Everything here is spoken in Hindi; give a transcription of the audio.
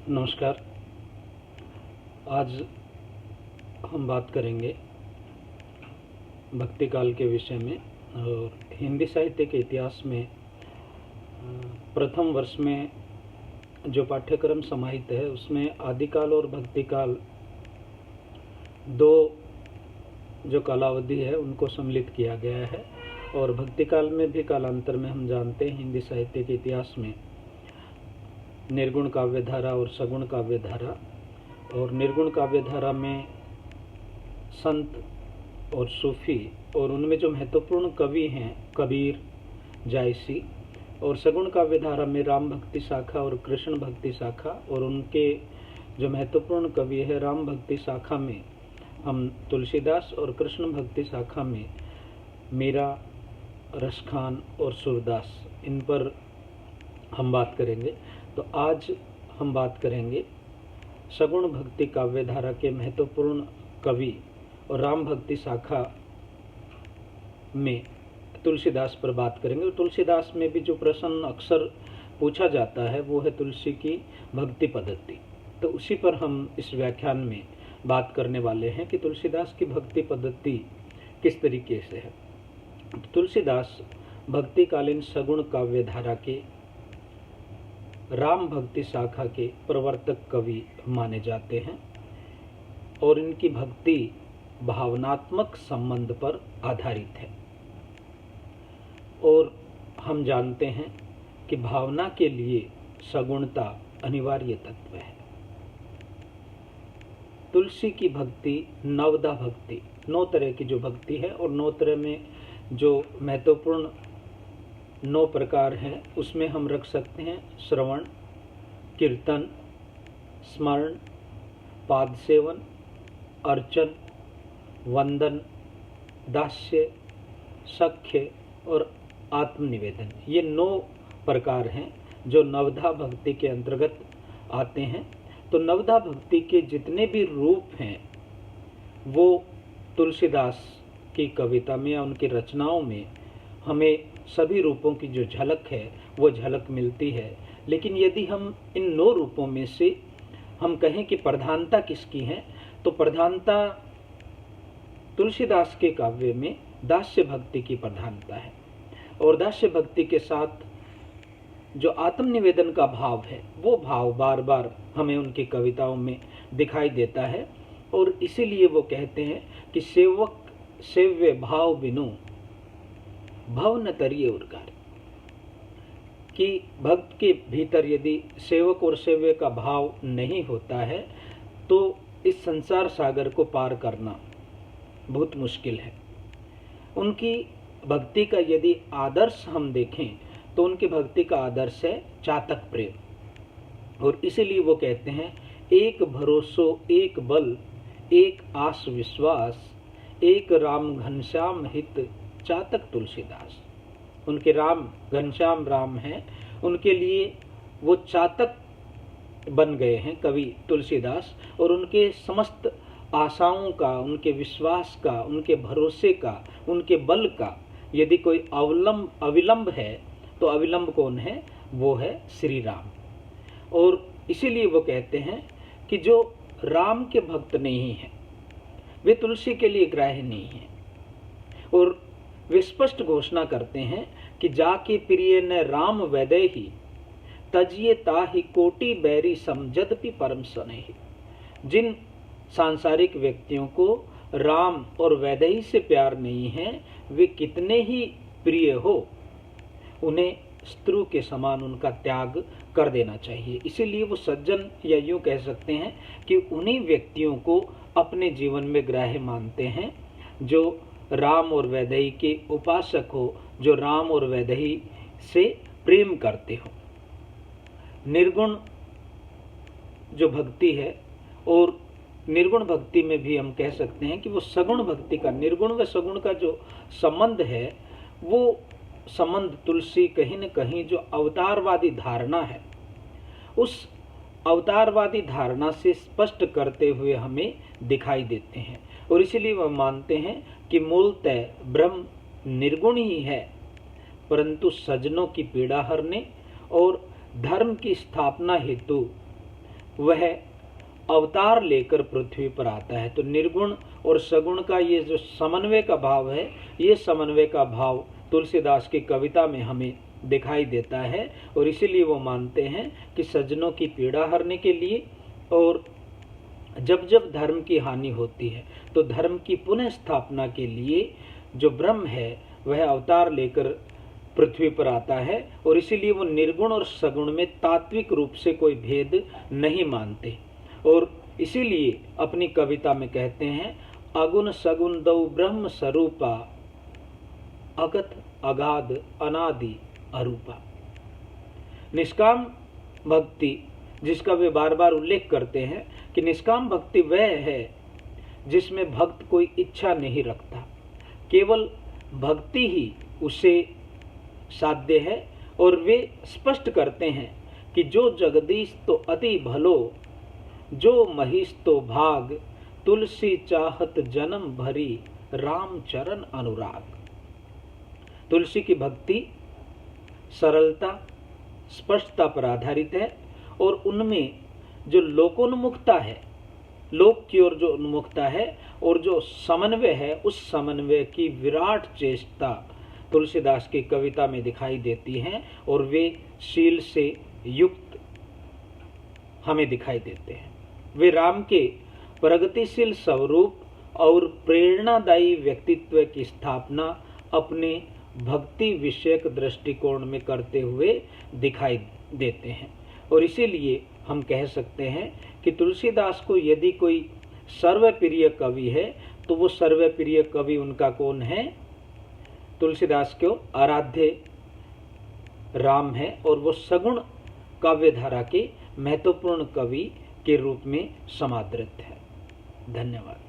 नमस्कार। आज हम बात करेंगे भक्ति काल के विषय में। और हिंदी साहित्य के इतिहास में प्रथम वर्ष में जो पाठ्यक्रम समाहित है उसमें आदिकाल और भक्ति काल दो जो कालावधि है उनको सम्मिलित किया गया है। और भक्ति काल में भी कालांतर में हम जानते हैं हिंदी साहित्य के इतिहास में निर्गुण काव्य धारा और सगुण काव्य धारा। और निर्गुण काव्य धारा में संत और सूफी और उनमें जो महत्वपूर्ण कवि हैं कबीर, जायसी। और सगुण काव्य धारा में राम भक्ति शाखा और कृष्ण भक्ति शाखा। और उनके जो महत्वपूर्ण कवि है राम भक्ति शाखा में हम तुलसीदास और कृष्ण भक्ति शाखा में मीरा, रसखान और सूरदास, इन पर हम बात करेंगे। तो आज हम बात करेंगे सगुण भक्ति काव्य धारा के महत्वपूर्ण कवि और राम भक्ति शाखा में तुलसीदास पर बात करेंगे। और तुलसीदास में भी जो प्रश्न अक्सर पूछा जाता है वो है तुलसी की भक्ति पद्धति। तो उसी पर हम इस व्याख्यान में बात करने वाले हैं कि तुलसीदास की भक्ति पद्धति किस तरीके से है। तुलसीदास भक्तिकालीन सगुण काव्य धारा के राम भक्ति शाखा के प्रवर्तक कवि माने जाते हैं। और इनकी भक्ति भावनात्मक संबंध पर आधारित है। और हम जानते हैं कि भावना के लिए सगुणता अनिवार्य तत्व है। तुलसी की भक्ति नवदा भक्ति, 9 तरह की जो भक्ति है और 9 तरह में जो महत्वपूर्ण 9 प्रकार हैं उसमें हम रख सकते हैं श्रवण, कीर्तन, स्मरण, पाद सेवन, अर्चन, वंदन, दास्य, सख्य और आत्मनिवेदन। ये 9 प्रकार हैं जो नवधा भक्ति के अंतर्गत आते हैं। तो नवधा भक्ति के जितने भी रूप हैं वो तुलसीदास की कविता में या उनकी रचनाओं में हमें सभी रूपों की जो झलक है वो झलक मिलती है। लेकिन यदि हम इन 9 रूपों में से हम कहें कि प्रधानता किसकी है तो प्रधानता तुलसीदास के काव्य में दास्य भक्ति की प्रधानता है। और दास्य भक्ति के साथ जो आत्मनिवेदन का भाव है वो भाव बार बार हमें उनकी कविताओं में दिखाई देता है। और इसीलिए वो कहते हैं कि सेवक सेव्य भाव बिनु भव न तरिये उर्गार, कि भक्त के भीतर यदि सेवक और सेव्य का भाव नहीं होता है तो इस संसार सागर को पार करना बहुत मुश्किल है। उनकी भक्ति का यदि आदर्श हम देखें तो उनकी भक्ति का आदर्श है चातक प्रेम। और इसीलिए वो कहते हैं एक भरोसो एक बल एक आस विश्वास एक राम घनश्याम हित चातक तुलसीदास। उनके राम घनश्याम राम हैं, उनके लिए वो चातक बन गए हैं कवि तुलसीदास। और उनके समस्त आशाओं का, उनके विश्वास का, उनके भरोसे का, उनके बल का यदि कोई अविलंब है तो अविलंब कौन है? वो है श्री राम। और इसीलिए वो कहते हैं कि जो राम के भक्त नहीं हैं वे तुलसी के लिए ग्राह्य नहीं हैं। और वे स्पष्ट घोषणा करते हैं कि जाके प्रिय न राम वैदेही तजिए ताहि कोटि बैरी समझदपि परम सनेही। जिन सांसारिक व्यक्तियों को राम और वैदेही से प्यार नहीं है वे कितने ही प्रिय हो उन्हें स्त्रु के समान उनका त्याग कर देना चाहिए। इसीलिए वो सज्जन या यूं कह सकते हैं कि उन्हीं व्यक्तियों को अपने जीवन में ग्राह्य मानते हैं जो राम और वैदेही के उपासक हो, जो राम और वैदेही से प्रेम करते हो। निर्गुण जो भक्ति है और निर्गुण भक्ति में भी हम कह सकते हैं कि वो सगुण भक्ति का, निर्गुण व सगुण का जो संबंध है वो संबंध तुलसी कहीं न कहीं जो अवतारवादी धारणा है उस अवतारवादी धारणा से स्पष्ट करते हुए हमें दिखाई देते हैं। और इसीलिए वह मानते हैं कि मूलतः ब्रह्म निर्गुण ही है परंतु सज्जनों की पीड़ा हरने और धर्म की स्थापना हेतु वह अवतार लेकर पृथ्वी पर आता है। तो निर्गुण और सगुण का ये जो समन्वय का भाव है, ये समन्वय का भाव तुलसीदास की कविता में हमें दिखाई देता है। और इसीलिए वो मानते हैं कि सज्जनों की पीड़ा हरने के लिए और जब जब धर्म की हानि होती है तो धर्म की पुनः स्थापना के लिए जो ब्रह्म है वह अवतार लेकर पृथ्वी पर आता है। और इसीलिए वो निर्गुण और सगुण में तात्विक रूप से कोई भेद नहीं मानते। और इसीलिए अपनी कविता में कहते हैं, अगुण सगुण दौ ब्रह्म स्वरूपा, अगत अगाध अनादि अरूपा। निष्काम भक्ति जिसका वे बार बार उल्लेख करते हैं कि निष्काम भक्ति वह है जिसमें भक्त कोई इच्छा नहीं रखता, केवल भक्ति ही उसे साध्य है। और वे स्पष्ट करते हैं कि जो जगदीश तो अति भलो, जो महिष तो भाग, तुलसी चाहत जन्म भरी, राम चरण अनुराग। तुलसी की भक्ति सरलता स्पष्टता पर आधारित है और उनमें जो लोकोन्मुखता है, लोक की ओर जो उन्मुखता है और जो समन्वय है, उस समन्वय की विराट चेष्टा तुलसीदास की कविता में दिखाई देती हैं। और वे शील से युक्त हमें दिखाई देते हैं। वे राम के प्रगतिशील स्वरूप और प्रेरणादायी व्यक्तित्व की स्थापना अपने भक्ति विषयक दृष्टिकोण में करते हुए दिखाई देते हैं। और इसीलिए हम कह सकते हैं कि तुलसीदास को यदि कोई सर्वप्रिय कवि है तो वो सर्वप्रिय कवि उनका कौन है? तुलसीदास को आराध्य राम है और वो सगुण काव्यधारा के महत्वपूर्ण कवि के रूप में समादृत है। धन्यवाद।